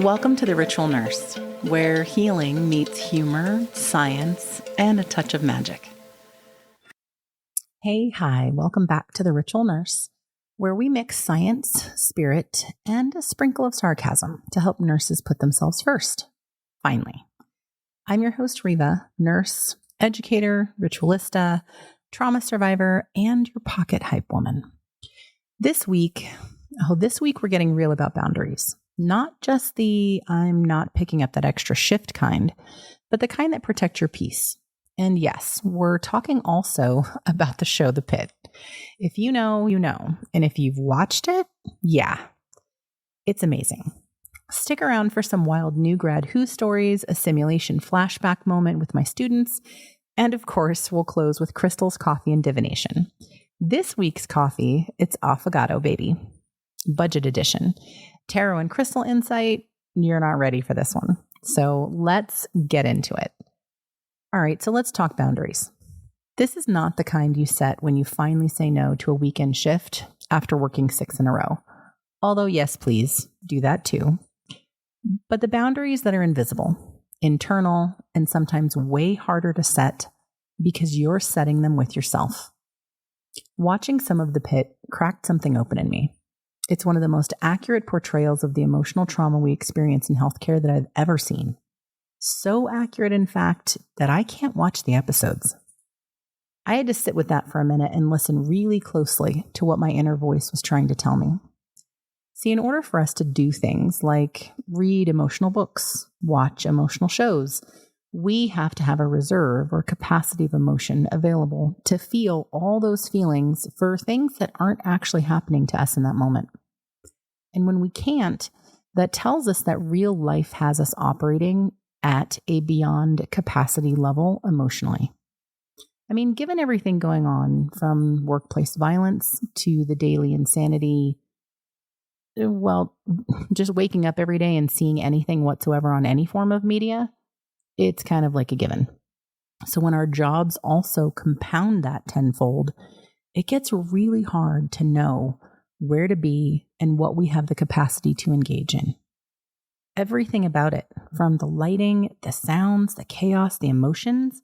Welcome to The Ritual Nurse, where healing meets humor, science, and a touch of magic. Hey, hi, welcome back to The Ritual Nurse, where we mix science, spirit, and a sprinkle of sarcasm to help nurses put themselves first. Finally. I'm your host, Riva, nurse, educator, ritualista, trauma survivor, and your pocket hype woman. This week we're getting real about boundaries. Not just the I'm not picking up that extra shift kind, but the kind that protect your peace. And yes, we're talking also about the show, The Pitt. If you know, you know. And if you've watched it, yeah, it's amazing. Stick around for some wild new grad who stories, a simulation flashback moment with my students, and of course, we'll close with Crystal's coffee and divination. This week's coffee, it's Affogato, baby. Budget edition. Tarot and crystal insight, you're not ready for this one. So let's get into it. All right, so let's talk boundaries. This is not the kind you set when you finally say no to a weekend shift after working 6 in a row. Although, yes, please do that too. But the boundaries that are invisible, internal, and sometimes way harder to set because you're setting them with yourself. Watching some of The Pitt cracked something open in me. It's one of the most accurate portrayals of the emotional trauma we experience in healthcare that I've ever seen. So accurate, in fact, that I can't watch the episodes. I had to sit with that for a minute and listen really closely to what my inner voice was trying to tell me. See, in order for us to do things like read emotional books, watch emotional shows, we have to have a reserve or capacity of emotion available to feel all those feelings for things that aren't actually happening to us in that moment. And when we can't, that tells us that real life has us operating at a beyond capacity level emotionally. I mean, given everything going on from workplace violence to the daily insanity, well, just waking up every day and seeing anything whatsoever on any form of media, it's kind of like a given. So when our jobs also compound that tenfold, it gets really hard to know where to be and what we have the capacity to engage in. Everything about it, from the lighting, the sounds, the chaos, the emotions,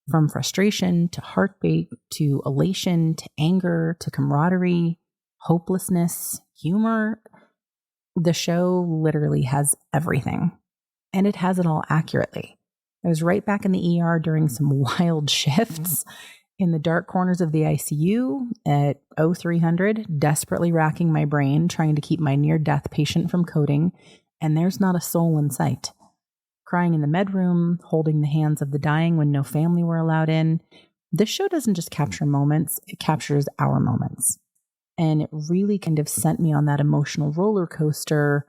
from frustration to heartbeat to elation to anger to camaraderie, hopelessness, humor, the show literally has everything. And it has it all accurately. I was right back in the ER during some wild shifts in the dark corners of the ICU at 0300, desperately racking my brain, trying to keep my near-death patient from coding, and there's not a soul in sight. Crying in the med room, holding the hands of the dying when no family were allowed in. This show doesn't just capture moments, it captures our moments. And it really kind of sent me on that emotional roller coaster,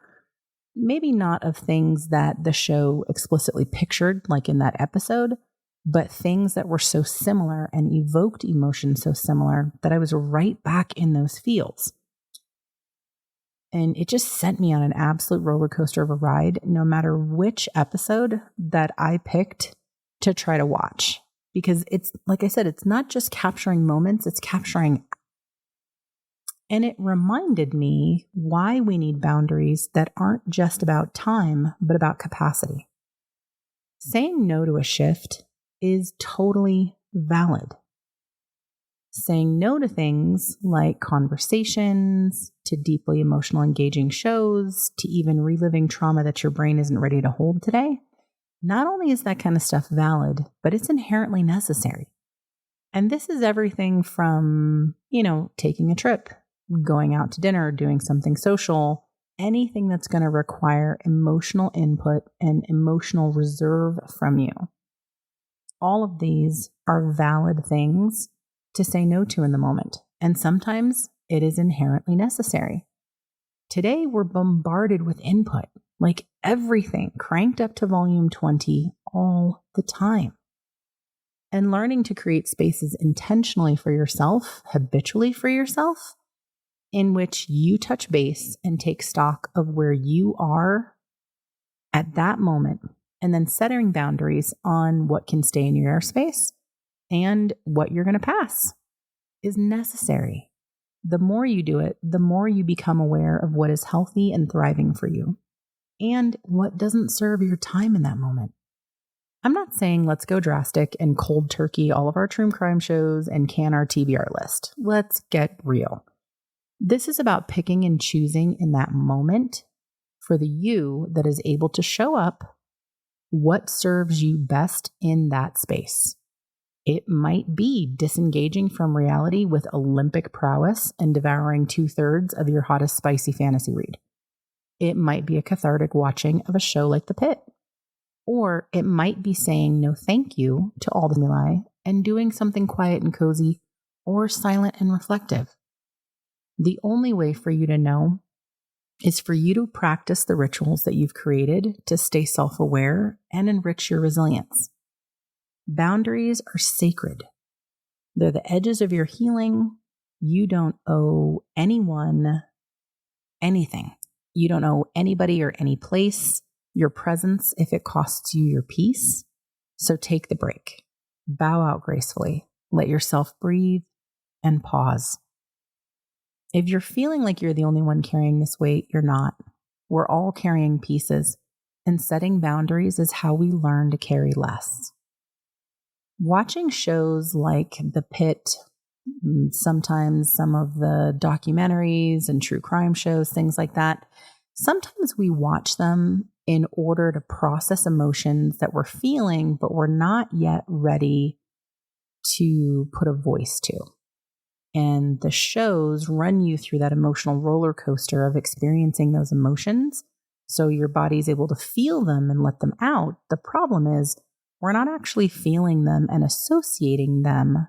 maybe not of things that the show explicitly pictured, like in that episode, but things that were so similar and evoked emotions so similar that I was right back in those fields. And it just sent me on an absolute roller coaster of a ride, no matter which episode that I picked to try to watch. Because it's, like I said, it's not just capturing moments, it's capturing. And it reminded me why we need boundaries that aren't just about time, but about capacity. Saying no to a shift is totally valid. Saying no to things like conversations, to deeply emotional engaging shows, to even reliving trauma that your brain isn't ready to hold today, not only is that kind of stuff valid, but it's inherently necessary. And this is everything from, taking a trip, going out to dinner, doing something social, anything that's going to require emotional input and emotional reserve from you. All of these are valid things to say no to in the moment, and sometimes it is inherently necessary. Today, we're bombarded with input, like everything cranked up to volume 20 all the time. And learning to create spaces intentionally for yourself, habitually for yourself, in which you touch base and take stock of where you are at that moment, and then setting boundaries on what can stay in your airspace and what you're going to pass is necessary. The more you do it, the more you become aware of what is healthy and thriving for you. and what doesn't serve your time in that moment. I'm not saying let's go drastic and cold turkey all of our true crime shows and can our TBR list. Let's get real. This is about picking and choosing in that moment for the you that is able to show up what serves you best in that space. It might be disengaging from reality with Olympic prowess and devouring 2/3 of your hottest spicy fantasy read. It might be a cathartic watching of a show like The Pitt. Or it might be saying no thank you to all the stimuli and doing something quiet and cozy or silent and reflective. The only way for you to know is for you to practice the rituals that you've created to stay self-aware and enrich your resilience. Boundaries are sacred. They're the edges of your healing. You don't owe anyone anything. You don't owe anybody or any place your presence if it costs you your peace. So take the break. Bow out gracefully. Let yourself breathe and pause. If you're feeling like you're the only one carrying this weight, you're not. We're all carrying pieces, and setting boundaries is how we learn to carry less. Watching shows like The Pitt, sometimes some of the documentaries and true crime shows, things like that, sometimes we watch them in order to process emotions that we're feeling, but we're not yet ready to put a voice to. And the shows run you through that emotional roller coaster of experiencing those emotions so your body's able to feel them and let them out. The problem is we're not actually feeling them and associating them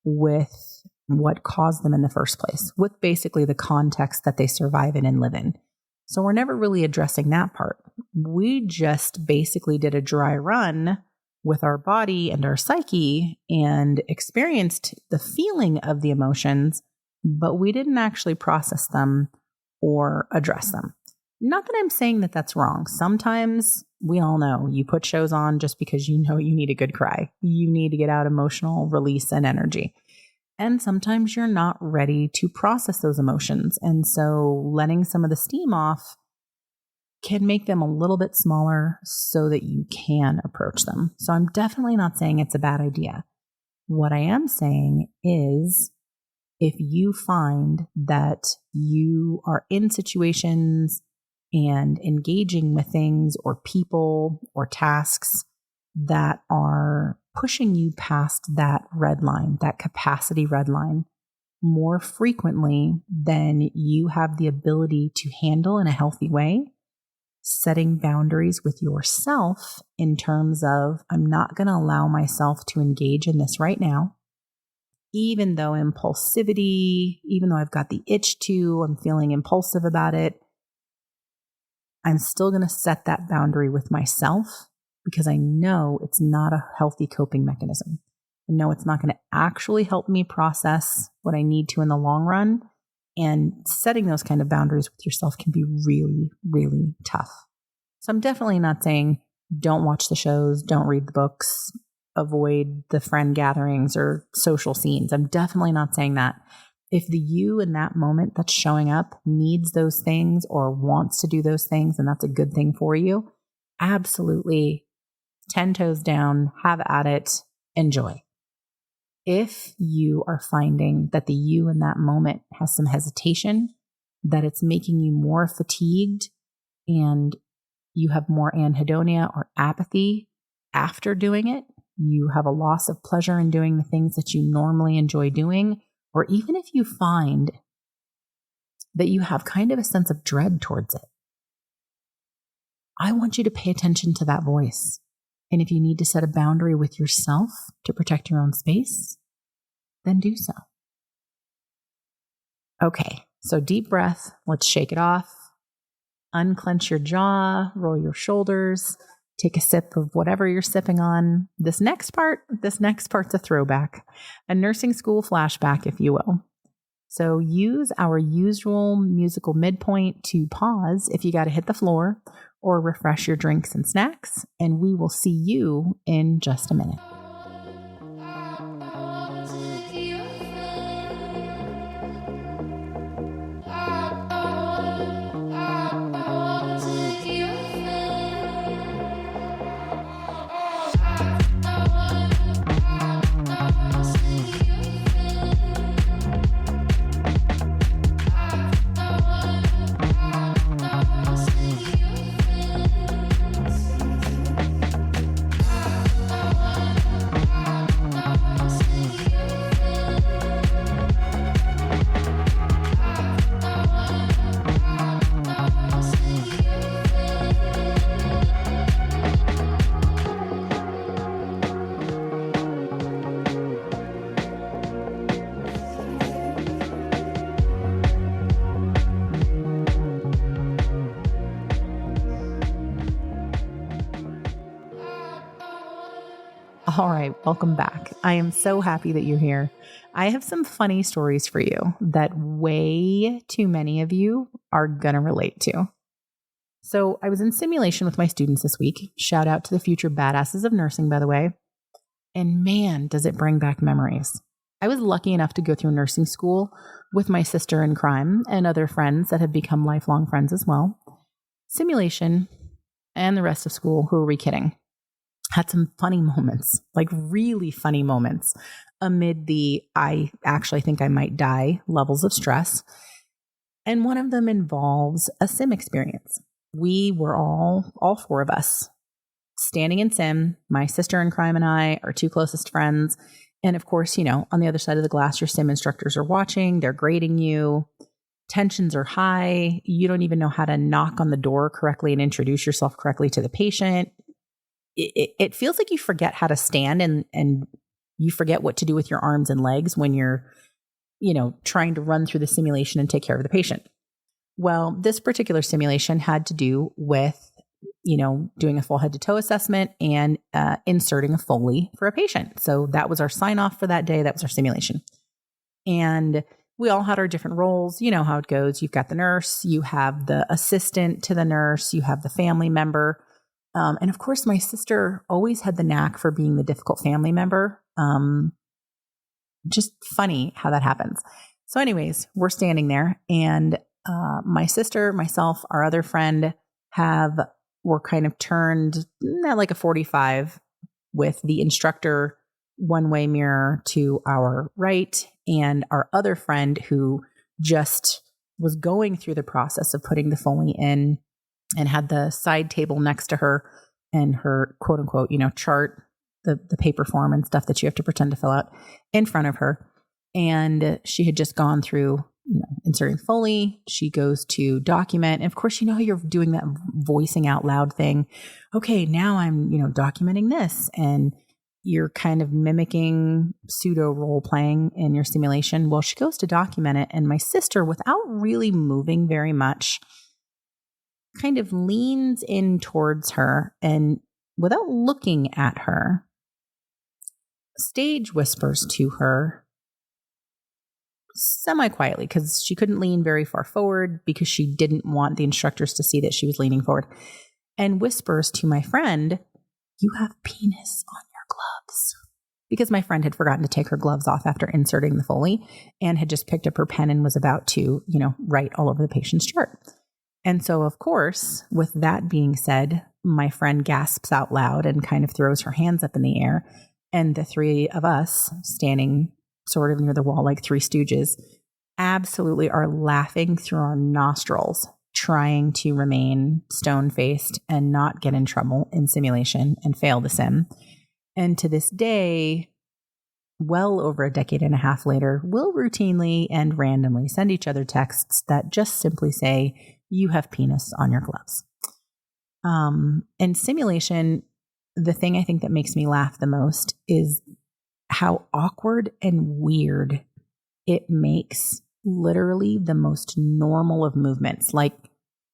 with what caused them in the first place, with basically the context that they survive in and live in. So we're never really addressing that part. We just basically did a dry run with our body and our psyche and experienced the feeling of the emotions, but we didn't actually process them or address them. Not that I'm saying that that's wrong. Sometimes we all know you put shows on just because you know you need a good cry. You need to get out emotional release and energy. And sometimes you're not ready to process those emotions. And so letting some of the steam off can make them a little bit smaller so that you can approach them. So I'm definitely not saying it's a bad idea. What I am saying is if you find that you are in situations and engaging with things or people or tasks that are pushing you past that red line, that capacity red line, more frequently than you have the ability to handle in a healthy way, setting boundaries with yourself in terms of, I'm not going to allow myself to engage in this right now, even though impulsivity, even though I've got the itch to, I'm feeling impulsive about it, I'm still going to set that boundary with myself because I know it's not a healthy coping mechanism. I know it's not going to actually help me process what I need to in the long run. And setting those kind of boundaries with yourself can be really, really tough. So I'm definitely not saying don't watch the shows, don't read the books, avoid the friend gatherings or social scenes. I'm definitely not saying that. If the you in that moment that's showing up needs those things or wants to do those things, and that's a good thing for you, absolutely 10 toes down, have at it, enjoy. If you are finding that the you in that moment has some hesitation, that it's making you more fatigued and you have more anhedonia or apathy after doing it, you have a loss of pleasure in doing the things that you normally enjoy doing, or even if you find that you have kind of a sense of dread towards it, I want you to pay attention to that voice. And if you need to set a boundary with yourself to protect your own space, then do so. Okay, so deep breath. Let's shake it off. Unclench your jaw, roll your shoulders, take a sip of whatever you're sipping on. This next part's a throwback, a nursing school flashback, if you will. So use our usual musical midpoint to pause if you got to hit the floor or refresh your drinks and snacks, and we will see you in just a minute. All right, welcome back. I am so happy that you're here. I have some funny stories for you that way too many of you are going to relate to. So I was in simulation with my students this week. Shout out to the future badasses of nursing, by the way. And man, does it bring back memories. I was lucky enough to go through nursing school with my sister in crime and other friends that have become lifelong friends as well. Simulation and the rest of school, who are we kidding? Had some funny moments, like really funny moments amid the I actually think I might die levels of stress. And one of them involves a sim experience. We were all four of us, standing in sim, my sister in crime and I, our two closest friends. And of course, on the other side of the glass, your sim instructors are watching, they're grading you. Tensions are high. You don't even know how to knock on the door correctly and introduce yourself correctly to the patient. It feels like you forget how to stand and you forget what to do with your arms and legs when you're, trying to run through the simulation and take care of the patient. Well, this particular simulation had to do with, doing a full head to toe assessment and inserting a Foley for a patient. So that was our sign off for that day. That was our simulation. And we all had our different roles. You know how it goes. You've got the nurse, you have the assistant to the nurse, you have the family member. And of course, my sister always had the knack for being the difficult family member. Just funny how that happens. So anyways, we're standing there and my sister, myself, our other friend were kind of turned at like a 45 with the instructor one-way mirror to our right and our other friend who just was going through the process of putting the Foley in and had the side table next to her and her quote unquote, chart, the paper form and stuff that you have to pretend to fill out in front of her. And she had just gone through, inserting Foley. She goes to document. And of course, how you're doing that voicing out loud thing. Okay, now I'm, documenting this. And you're kind of mimicking pseudo role playing in your simulation. Well, she goes to document it. And my sister, without really moving very much, kind of leans in towards her and without looking at her, stage whispers to her semi-quietly because she couldn't lean very far forward because she didn't want the instructors to see that she was leaning forward, and whispers to my friend, "You have penis on your gloves." Because my friend had forgotten to take her gloves off after inserting the Foley and had just picked up her pen and was about to, write all over the patient's chart. And so, of course, with that being said, my friend gasps out loud and kind of throws her hands up in the air. And the three of us standing sort of near the wall like Three Stooges absolutely are laughing through our nostrils, trying to remain stone-faced and not get in trouble in simulation and fail the sim. And to this day, well over a decade and a half later, we'll routinely and randomly send each other texts that just simply say, "You have penis on your gloves." In simulation, the thing I think that makes me laugh the most is how awkward and weird it makes literally the most normal of movements. Like,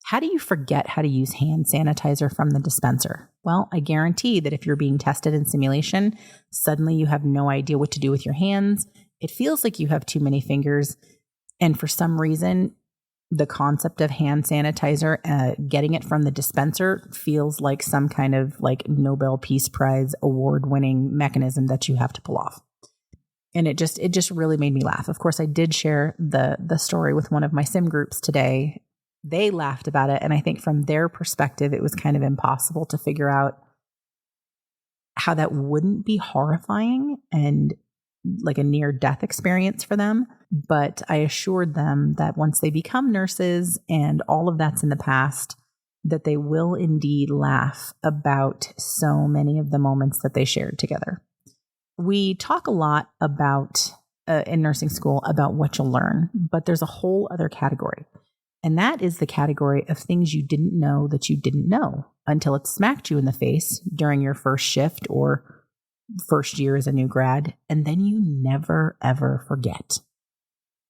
how do you forget how to use hand sanitizer from the dispenser? Well, I guarantee that if you're being tested in simulation, suddenly you have no idea what to do with your hands. It feels like you have too many fingers. And for some reason, the concept of hand sanitizer, getting it from the dispenser feels like some kind of like Nobel Peace Prize award-winning mechanism that you have to pull off. And it just really made me laugh. Of course, I did share the story with one of my sim groups today. They laughed about it. And I think from their perspective, it was kind of impossible to figure out how that wouldn't be horrifying and like a near-death experience for them. But I assured them that once they become nurses and all of that's in the past, that they will indeed laugh about so many of the moments that they shared together. We talk a lot about, in nursing school, about what you'll learn, but there's a whole other category. And that is the category of things you didn't know that you didn't know until it smacked you in the face during your first shift or first year as a new grad, and then you never, ever forget.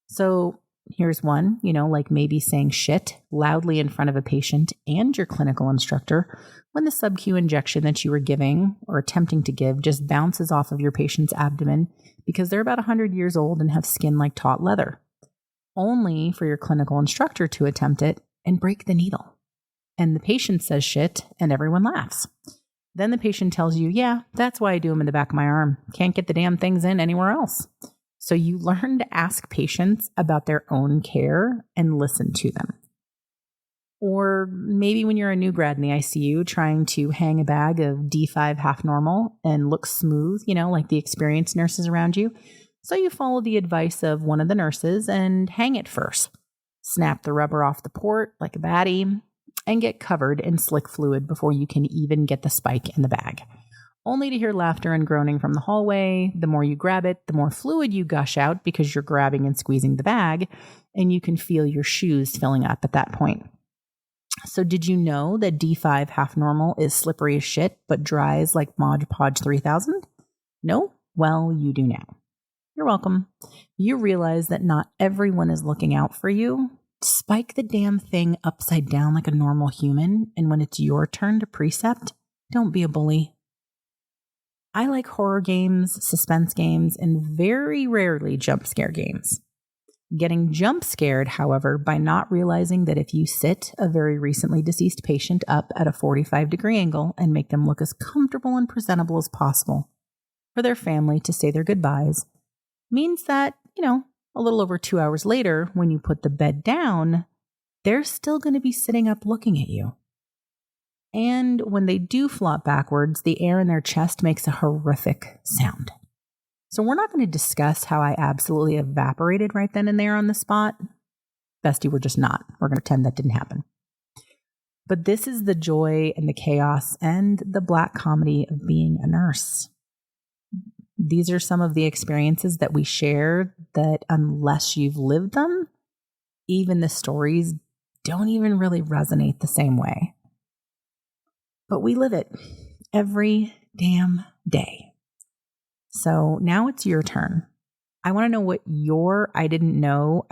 So Here's one, like maybe saying shit loudly in front of a patient and your clinical instructor when the sub-Q injection that you were giving or attempting to give just bounces off of your patient's abdomen because they're about 100 years old and have skin like taut leather, only for your clinical instructor to attempt it and break the needle. And the patient says shit and everyone laughs. Then the patient tells you, yeah, that's why I do them in the back of my arm. Can't get the damn things in anywhere else. So you learn to ask patients about their own care and listen to them. Or maybe when you're a new grad in the ICU trying to hang a bag of D5 half normal and look smooth, like the experienced nurses around you. So you follow the advice of one of the nurses and hang it first. Snap the rubber off the port like a baddie and get covered in slick fluid before you can even get the spike in the bag. Only to hear laughter and groaning from the hallway. The more you grab it, the more fluid you gush out because you're grabbing and squeezing the bag, and you can feel your shoes filling up at that point. So did you know that D5 half normal is slippery as shit, but dries like Mod Podge 3000? No? Well, you do now. You're welcome. You realize that not everyone is looking out for you. Spike the damn thing upside down like a normal human, and when it's your turn to precept, don't be a bully. I like horror games, suspense games, and very rarely jump scare games. Getting jump scared, however, by not realizing that if you sit a very recently deceased patient up at a 45-degree angle and make them look as comfortable and presentable as possible for their family to say their goodbyes, means that, a little over 2 hours later, when you put the bed down, they're still going to be sitting up looking at you. And when they do flop backwards, the air in their chest makes a horrific sound. So we're not going to discuss how I absolutely evaporated right then and there on the spot. Bestie, we're just not. We're going to pretend that didn't happen. But this is the joy and the chaos and the black comedy of being a nurse. These are some of the experiences that we share that unless you've lived them, even the stories don't even really resonate the same way. But we live it every damn day. So now it's your turn. I want to know what your I didn't know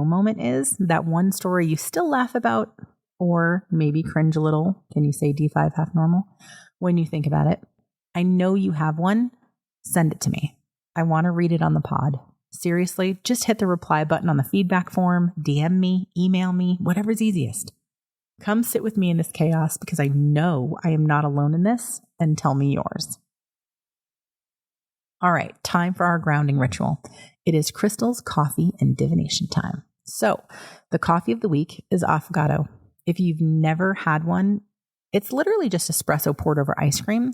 moment is. That one story you still laugh about or maybe cringe a little. Can you say D5 half normal when you think about it? I know you have one. Send it to me. I want to read it on the pod. Seriously, just hit the reply button on the feedback form, DM me, email me, whatever's easiest. Come sit with me in this chaos because I know I am not alone in this, and tell me yours. All right, time for our grounding ritual. It is crystals, coffee, and divination time. So the coffee of the week is Affogato. If you've never had one, it's literally just espresso poured over ice cream,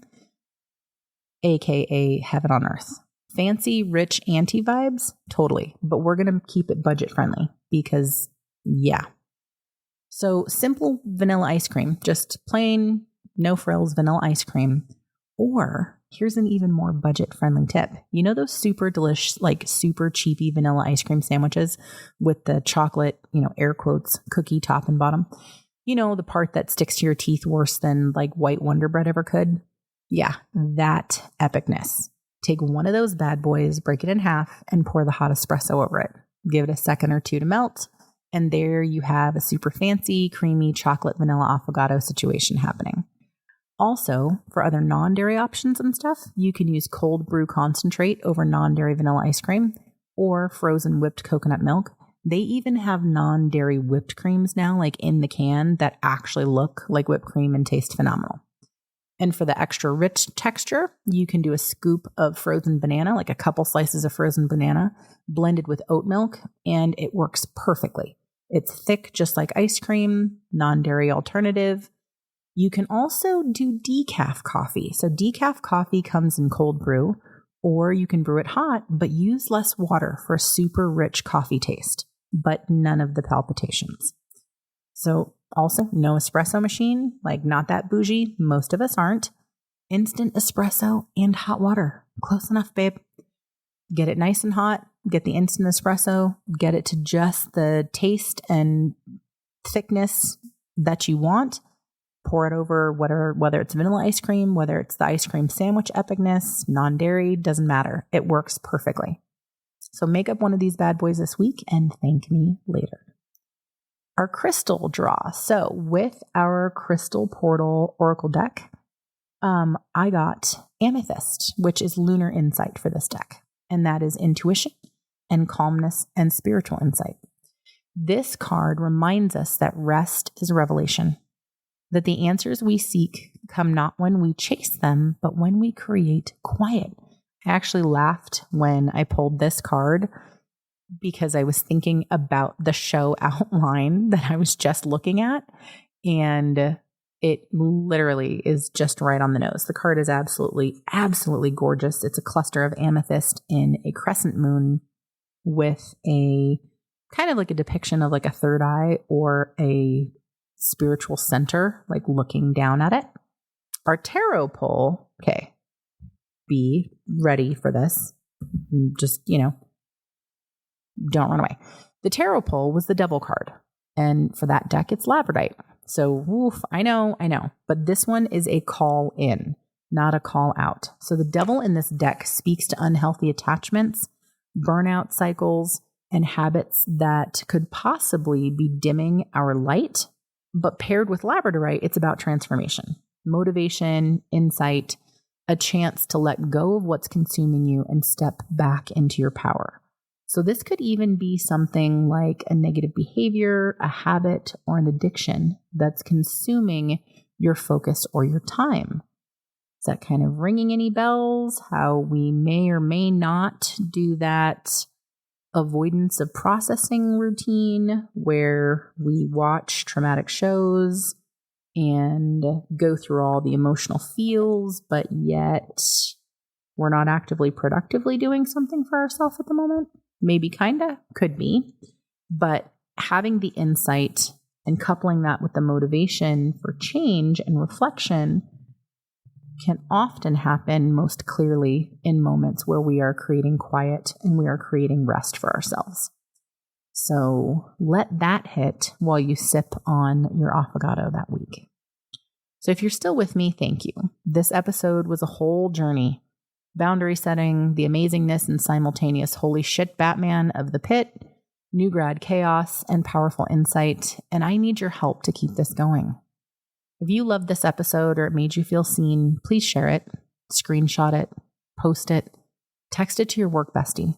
aka heaven on earth. Fancy, rich, anti vibes? Totally. But we're going to keep it budget friendly because, yeah. So simple vanilla ice cream, just plain, no frills vanilla ice cream. Or here's an even more budget friendly tip. You know those super delicious, like super cheapy vanilla ice cream sandwiches with the chocolate, air quotes, cookie top and bottom? The part that sticks to your teeth worse than like white Wonder Bread ever could? Yeah, that epicness. Take one of those bad boys, break it in half, and pour the hot espresso over it. Give it a second or two to melt. And there you have a super fancy, creamy chocolate vanilla affogato situation happening. Also, for other non-dairy options and stuff, you can use cold brew concentrate over non-dairy vanilla ice cream or frozen whipped coconut milk. They even have non-dairy whipped creams now, like in the can, that actually look like whipped cream and taste phenomenal. And for the extra rich texture, you can do a scoop of frozen banana, like a couple slices of frozen banana, blended with oat milk, and it works perfectly. It's thick, just like ice cream, non-dairy alternative. You can also do decaf coffee. So decaf coffee comes in cold brew, or you can brew it hot, but use less water for a super rich coffee taste, but none of the palpitations. So also no espresso machine, like not that bougie. Most of us aren't. Instant espresso and hot water. Close enough, babe. Get it nice and hot. Get the instant espresso. Get it to just the taste and thickness that you want. Pour it over whether it's vanilla ice cream, whether it's the ice cream sandwich epicness, non-dairy, doesn't matter. It works perfectly. So make up one of these bad boys this week and thank me later. Our crystal draw. So with our crystal portal oracle deck, I got amethyst, which is lunar insight for this deck. And that is intuition and calmness and spiritual insight. This card reminds us that rest is a revelation, that the answers we seek come not when we chase them, but when we create quiet. I actually laughed when I pulled this card because I was thinking about the show outline that I was just looking at, and it literally is just right on the nose. The card is absolutely, absolutely gorgeous. It's a cluster of amethyst in a crescent moon with a kind of like a depiction of like a third eye or a spiritual center, like looking down at it. Our tarot pull, okay, be ready for this. Just, don't run away. The tarot pull was the devil card. And for that deck, it's labradite. So, I know. But this one is a call in, not a call out. So the devil in this deck speaks to unhealthy attachments, burnout cycles, and habits that could possibly be dimming our light. But paired with labradorite, it's about transformation, motivation, insight, a chance to let go of what's consuming you and step back into your power. So this could even be something like a negative behavior, a habit, or an addiction that's consuming your focus or your time. Is that kind of ringing any bells? How we may or may not do that avoidance of processing routine where we watch traumatic shows and go through all the emotional feels, but yet we're not actively productively doing something for ourselves at the moment. Maybe kinda, could be, but having the insight and coupling that with the motivation for change and reflection can often happen most clearly in moments where we are creating quiet and we are creating rest for ourselves. So let that hit while you sip on your affogato that week. So if you're still with me, thank you. This episode was a whole journey. Boundary setting, the amazingness and simultaneous holy shit Batman of the Pitt, new grad chaos, and powerful insight. And I need your help to keep this going. If you loved this episode or it made you feel seen, please share it, screenshot it, post it, text it to your work bestie.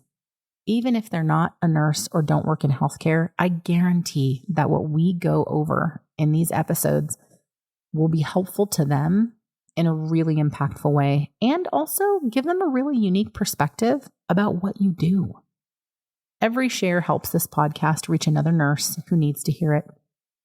Even if they're not a nurse or don't work in healthcare, I guarantee that what we go over in these episodes will be helpful to them in a really impactful way, and also give them a really unique perspective about what you do. Every share helps this podcast reach another nurse who needs to hear it.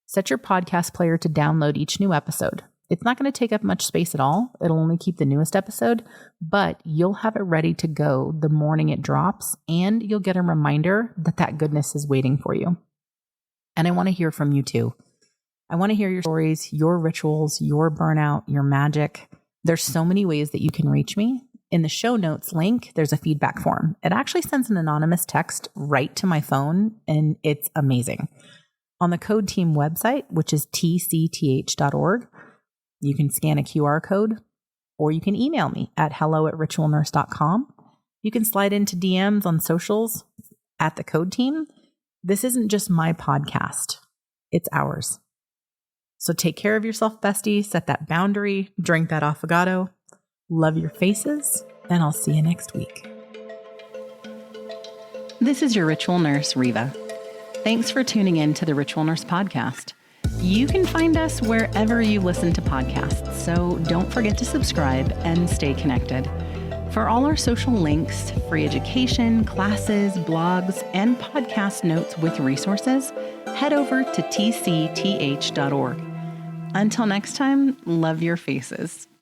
Set your podcast player to download each new episode. It's not going to take up much space at all. It'll only keep the newest episode, but you'll have it ready to go the morning it drops, and you'll get a reminder that that goodness is waiting for you. And I want to hear from you too. I want to hear your stories, your rituals, your burnout, your magic. There's so many ways that you can reach me. In the show notes link, there's a feedback form. It actually sends an anonymous text right to my phone, and it's amazing. On the Code Team website, which is tcth.org, you can scan a QR code, or you can email me at hello@ritualnurse.com. You can slide into DMs on socials at the Code Team. This isn't just my podcast. It's ours. So take care of yourself, bestie. Set that boundary. Drink that affogato. Love your faces. And I'll see you next week. This is your Ritual Nurse, Riva. Thanks for tuning in to the Ritual Nurse podcast. You can find us wherever you listen to podcasts, so don't forget to subscribe and stay connected. For all our social links, free education, classes, blogs, and podcast notes with resources, head over to tcth.org. Until next time, love your faces.